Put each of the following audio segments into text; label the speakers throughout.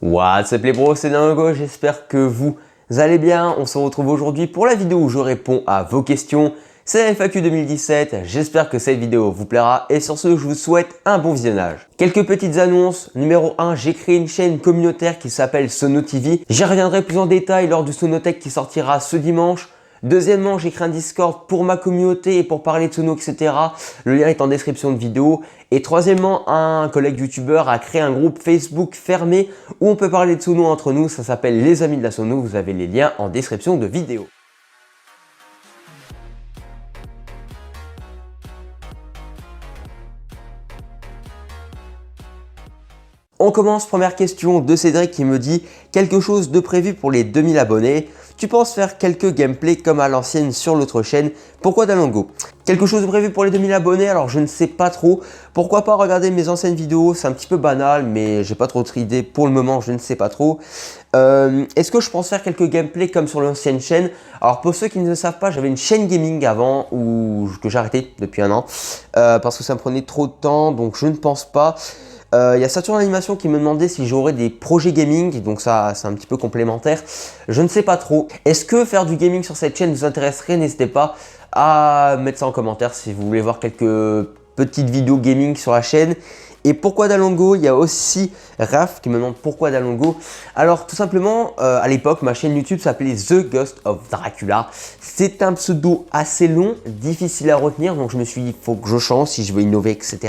Speaker 1: What's up les bros, c'est Dingo, j'espère que vous allez bien. On se retrouve aujourd'hui pour la vidéo où je réponds à vos questions. C'est la FAQ 2017, j'espère que cette vidéo vous plaira et sur ce, je vous souhaite un bon visionnage. Quelques petites annonces. Numéro 1, j'ai créé une chaîne communautaire qui s'appelle Sono TV. J'y reviendrai plus en détail lors du Sonotech qui sortira ce dimanche. Deuxièmement, j'ai créé un Discord pour ma communauté et pour parler de sono, etc. Le lien est en description de vidéo. Et troisièmement, un collègue youtubeur a créé un groupe Facebook fermé où on peut parler de sono entre nous. Ça s'appelle Les Amis de la Sono. Vous avez les liens en description de vidéo. On commence, première question de Cédric qui me dit « Quelque chose de prévu pour les 2000 abonnés. Tu penses faire quelques gameplays comme à l'ancienne sur l'autre chaîne. Pourquoi Dalango ?» Quelque chose de prévu pour les 2000 abonnés, alors je ne sais pas trop. Pourquoi pas regarder mes anciennes vidéos, c'est un petit peu banal, mais j'ai pas trop d'idées pour le moment, je ne sais pas trop. Est-ce que je pense faire quelques gameplays comme sur l'ancienne chaîne? Alors pour ceux qui ne le savent pas, j'avais une chaîne gaming avant, que j'ai arrêté depuis un an, parce que ça me prenait trop de temps, donc je ne pense pas. Il y a Saturn Animation qui me demandait si j'aurais des projets gaming, donc ça c'est un petit peu complémentaire. Je ne sais pas trop. Est-ce que faire du gaming sur cette chaîne vous intéresserait? N'hésitez pas à mettre ça en commentaire si vous voulez voir quelques petites vidéos gaming sur la chaîne. Et pourquoi Dalango? Il y a aussi Raph qui me demande pourquoi Dalango. Alors tout simplement, à l'époque, ma chaîne YouTube s'appelait The Ghost of Dracula. C'est un pseudo assez long, difficile à retenir, donc je me suis dit, il faut que je change si je veux innover, etc.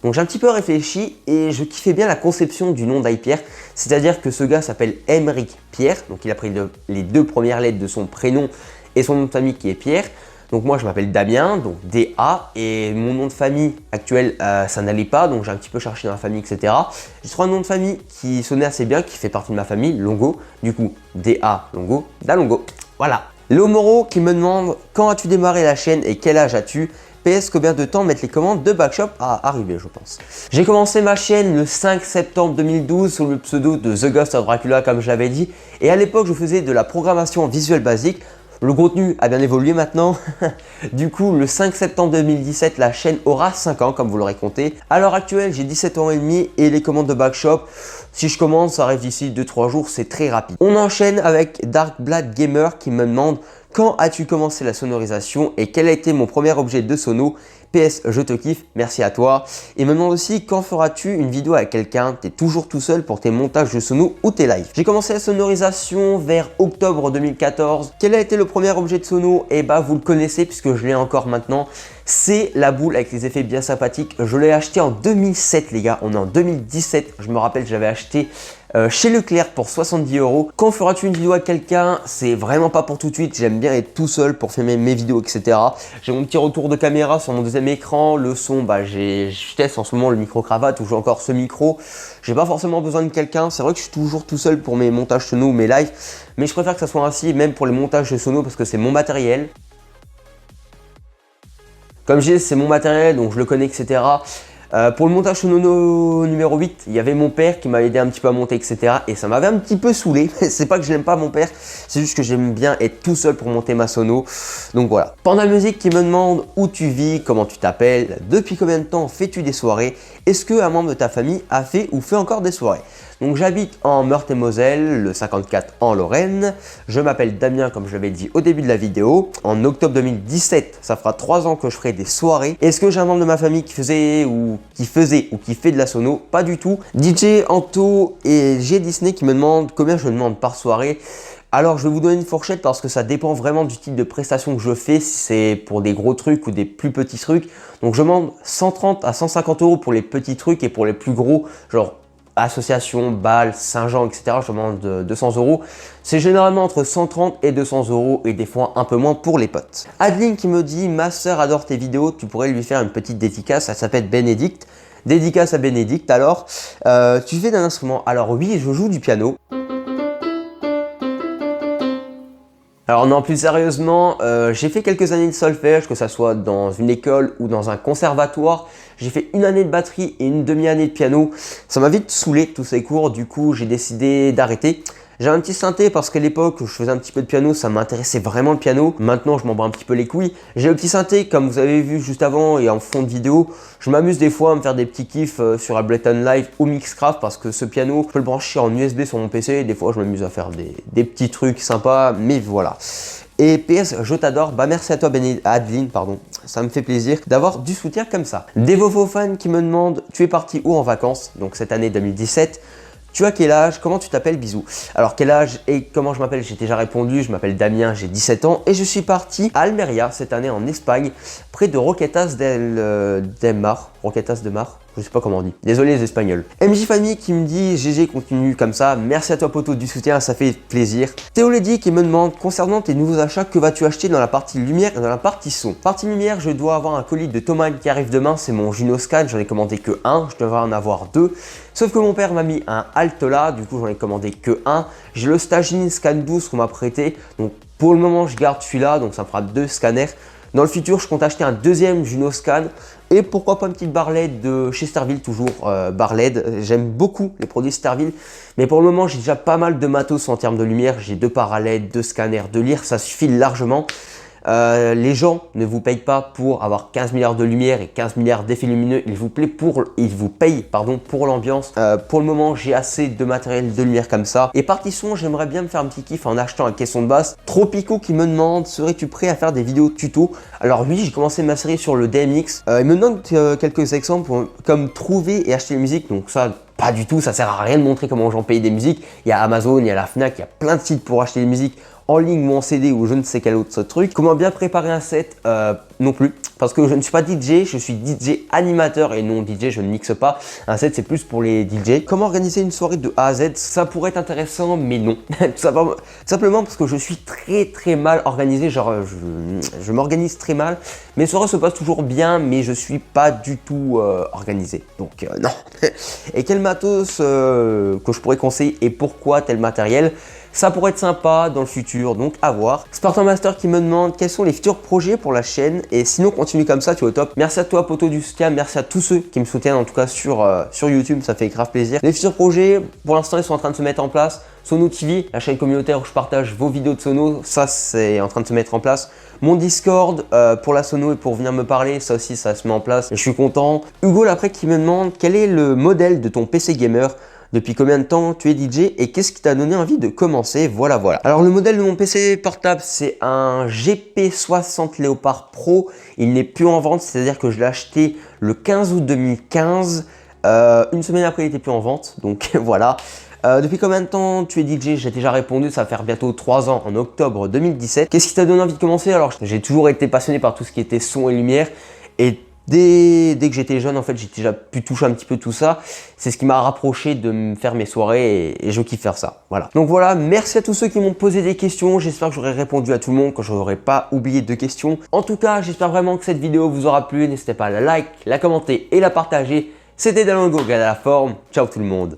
Speaker 1: Donc j'ai un petit peu réfléchi et je kiffais bien la conception du nom d'Aipierre. C'est-à-dire que ce gars s'appelle Aymeric Pierre, donc il a pris les deux premières lettres de son prénom et son nom de famille qui est Pierre. Donc moi je m'appelle Damien, donc D-A, et mon nom de famille actuel ça n'allait pas, donc j'ai un petit peu cherché dans la famille, etc. J'ai trouvé un nom de famille qui sonnait assez bien, qui fait partie de ma famille, Longo, du coup D-A, Longo, Dalongo, voilà. Léo Moreau qui me demande quand as-tu démarré la chaîne et quel âge as-tu? PS, combien de temps mettre les commandes de Backshop à arriver, je pense. J'ai commencé ma chaîne le 5 septembre 2012 sous le pseudo de The Ghost of Dracula, comme je l'avais dit, et à l'époque je faisais de la programmation visuelle basique. Le contenu a bien évolué maintenant. Du coup, le 5 septembre 2017, la chaîne aura 5 ans, comme vous l'aurez compté. À l'heure actuelle, j'ai 17 ans et demi et les commandes de Backshop, si je commande, ça arrive d'ici 2-3 jours, c'est très rapide. On enchaîne avec Dark Blood Gamer qui me demande quand as-tu commencé la sonorisation et quel a été mon premier objet de sono? PS, je te kiffe, merci à toi. Et me demande aussi quand feras-tu une vidéo avec quelqu'un? T'es toujours tout seul pour tes montages de sono ou tes lives? J'ai commencé la sonorisation vers octobre 2014. Quel a été le premier objet de sono? Et bah vous le connaissez puisque je l'ai encore maintenant. C'est la boule avec les effets bien sympathiques. Je l'ai acheté en 2007 les gars, on est en 2017. Je me rappelle, j'avais acheté chez Leclerc pour 70 €. Quand feras-tu une vidéo avec quelqu'un? C'est vraiment pas pour tout de suite, j'aime bien être tout seul pour filmer mes vidéos, etc. J'ai mon petit retour de caméra sur mon deuxième écran, le son, bah je teste en ce moment le micro-cravate où j'ai encore ce micro. J'ai pas forcément besoin de quelqu'un, c'est vrai que je suis toujours tout seul pour mes montages sono ou mes lives, mais je préfère que ça soit ainsi, même pour les montages sono parce que c'est mon matériel. Comme je dis, c'est mon matériel, donc je le connais, etc. Pour le montage sono numéro 8, il y avait mon père qui m'a aidé un petit peu à monter, etc. Et ça m'avait un petit peu saoulé. C'est pas que je n'aime pas mon père, c'est juste que j'aime bien être tout seul pour monter ma sono. Donc voilà. Panda Music qui me demande où tu vis, comment tu t'appelles, depuis combien de temps fais-tu des soirées? Est-ce qu'un membre de ta famille a fait ou fait encore des soirées? Donc j'habite en Meurthe-et-Moselle, le 54 en Lorraine. Je m'appelle Damien comme je l'avais dit au début de la vidéo. En octobre 2017, ça fera 3 ans que je ferai des soirées. Est-ce que j'ai un membre de ma famille qui faisait ou qui fait de la sono? Pas du tout. DJ Anto et G Disney qui me demandent combien je demande par soirée. Alors je vais vous donner une fourchette parce que ça dépend vraiment du type de prestation que je fais, si c'est pour des gros trucs ou des plus petits trucs. Donc je demande 130 à 150 € pour les petits trucs et pour les plus gros, genre association, bal, Saint-Jean, etc. je demande 200 €. C'est généralement entre 130 et 200 € et des fois un peu moins pour les potes. Adeline qui me dit « Ma soeur adore tes vidéos, tu pourrais lui faire une petite dédicace, ça s'appelle Bénédicte. » Dédicace à Bénédicte alors. Tu fais d'un instrument? Alors oui, je joue du piano. Alors non, plus sérieusement, j'ai fait quelques années de solfège, que ça soit dans une école ou dans un conservatoire. J'ai fait une année de batterie et une demi-année de piano. Ça m'a vite saoulé tous ces cours, du coup j'ai décidé d'arrêter. J'ai un petit synthé parce qu'à l'époque, je faisais un petit peu de piano, ça m'intéressait vraiment le piano. Maintenant, je m'en bats un petit peu les couilles. J'ai le petit synthé, comme vous avez vu juste avant et en fond de vidéo. Je m'amuse des fois à me faire des petits kiffs sur Ableton Live ou Mixcraft parce que ce piano, je peux le brancher en USB sur mon PC et des fois, je m'amuse à faire des petits trucs sympas, mais voilà. Et PS, je t'adore, bah merci à toi Adeline, pardon, ça me fait plaisir d'avoir du soutien comme ça. Des Vofo fans qui me demandent, tu es parti où en vacances? Donc cette année 2017. Tu as quel âge? Comment tu t'appelles? Bisous. Alors quel âge et comment je m'appelle? J'ai déjà répondu, je m'appelle Damien, j'ai 17 ans et je suis parti à Almeria cette année en Espagne, près de Roquetas del Mar. Roquetas de Mar, je sais pas comment on dit. Désolé les Espagnols. MJ Famille qui me dit GG continue comme ça. Merci à toi poto du soutien, ça fait plaisir. Théo Lady qui me demande concernant tes nouveaux achats, que vas-tu acheter dans la partie lumière et dans la partie son? Partie lumière, je dois avoir un colis de Thomann qui arrive demain, c'est mon Juno Scan, j'en ai commandé que un, je devrais en avoir deux. Sauf que mon père m'a mis un Altola, du coup j'en ai commandé que un. J'ai le Stagine Scan 12 qu'on m'a prêté, donc pour le moment je garde celui-là, donc ça me fera deux scanners. Dans le futur, je compte acheter un deuxième Juno Scan et pourquoi pas une petite barre LED de chez Starville, toujours barre LED. J'aime beaucoup les produits Starville, mais pour le moment, j'ai déjà pas mal de matos en termes de lumière. J'ai deux parallèles, deux scanners, deux lyres, ça suffit largement. Les gens ne vous payent pas pour avoir 15 milliards de lumière et 15 milliards d'effets lumineux, ils vous payent pour l'ambiance. Pour le moment, j'ai assez de matériel de lumière comme ça. Et partie son, j'aimerais bien me faire un petit kiff en achetant un caisson de basse. Tropico qui me demande, serais-tu prêt à faire des vidéos tuto? Alors oui, j'ai commencé ma série sur le DMX. Il me demande quelques exemples comme trouver et acheter la musique, donc ça, pas du tout, ça sert à rien de montrer comment j'en paye des musiques. Il y a Amazon, il y a la Fnac, il y a plein de sites pour acheter des musiques en ligne ou en CD ou je ne sais quel autre truc. Comment bien préparer un set? Non plus, parce que je ne suis pas DJ, je suis DJ animateur et non DJ, je ne mixe pas. Un set c'est plus pour les DJ. Comment organiser une soirée de A à Z? Ça pourrait être intéressant, mais non. Tout simplement parce que je suis très mal organisé, genre je m'organise très mal. Mes soirées se passent toujours bien, mais je suis pas du tout organisé, donc non. Et quel matos que je pourrais conseiller et pourquoi tel matériel? Ça pourrait être sympa dans le futur, donc à voir. Spartan Master qui me demande quels sont les futurs projets pour la chaîne. Et sinon, continue comme ça, tu es au top. Merci à toi, poto du soutien. Merci à tous ceux qui me soutiennent, en tout cas sur YouTube. Ça fait grave plaisir. Les futurs projets, pour l'instant, ils sont en train de se mettre en place. Sono TV, la chaîne communautaire où je partage vos vidéos de sono, ça c'est en train de se mettre en place. Mon Discord pour la sono et pour venir me parler, ça aussi ça se met en place et je suis content. Hugo Lapré qui me demande quel est le modèle de ton PC gamer? Depuis combien de temps tu es DJ et qu'est-ce qui t'a donné envie de commencer? Voilà. Alors le modèle de mon PC portable, c'est un GP60 Léopard Pro. Il n'est plus en vente, c'est-à-dire que je l'ai acheté le 15 août 2015. Une semaine après, il n'était plus en vente, donc voilà. Depuis combien de temps tu es DJ? J'ai déjà répondu, ça va faire bientôt 3 ans, en octobre 2017. Qu'est-ce qui t'a donné envie de commencer? Alors j'ai toujours été passionné par tout ce qui était son et lumière et dès que j'étais jeune, en fait, j'ai déjà pu toucher un petit peu tout ça. C'est ce qui m'a rapproché de me faire mes soirées et je kiffe faire ça. Voilà. Donc voilà, merci à tous ceux qui m'ont posé des questions. J'espère que j'aurai répondu à tout le monde, que je n'aurai pas oublié de questions. En tout cas, j'espère vraiment que cette vidéo vous aura plu. N'hésitez pas à la like, la commenter et la partager. C'était Dalango, gars à la forme. Ciao tout le monde.